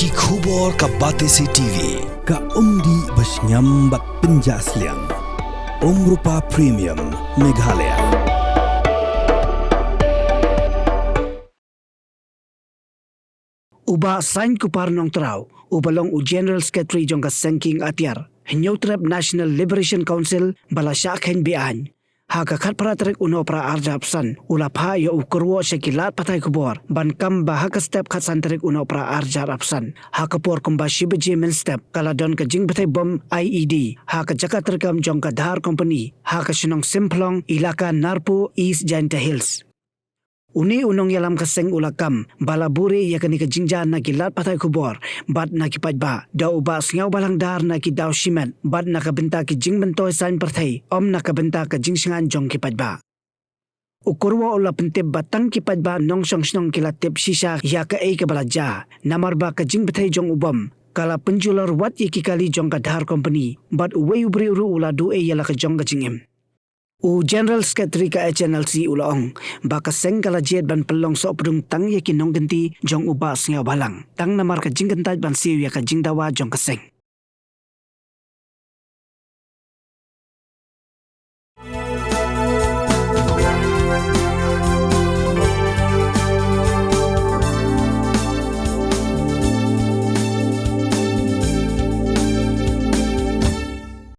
Ki khubor ka Batesi TV. Ka umdi basnyam bak penjasliang. Rupa Premium Meghalaya. Uba sign kupar nong trao, ubalong u General Secretary jong ka sengking atiar, Hinyotrep National Liberation Council bala syakhen bian. Haka khat paratrek uno pra arjapsan, ula pa yo ukurwo syakilat patay kubor, ban kam bahaka step khat santerik uno pra arjapsan. Haka por kumba shibaji men step, kala don ka jing betay bom IED, haka Jaka Treikam jong ka Dhar company, haka sinong Shymplong ilaka Narpo East Jainta Hills. Uni unong yalam kaseng ulakam, balaburi ya kani ka jingjan na kilat patay kubor, bat na kipajba, daw ba singaw balang Dhar na ki daw shimen, bat na kabenta ki jing bentoy san Pynbthei, na kabenta ka jingsingan jong kipajba. Ukurwa ula pentip batang kipajba nong song kilatip sisa Jaka ka balaja, namarba ka jing Pynbthei jong ubam, kala penjular wat kali jong ka Dhar company, bat uwe ubri uru ula du'e yala ka jong ka jingim. U General Secretary ka Hnlc ulaong, baka seng kala jet ban pelong so pedung tang yakin nong genti jong ubas ngaw balang, tang namar ka jing gentaj ban siw ya ka jing dawa jong kaseng.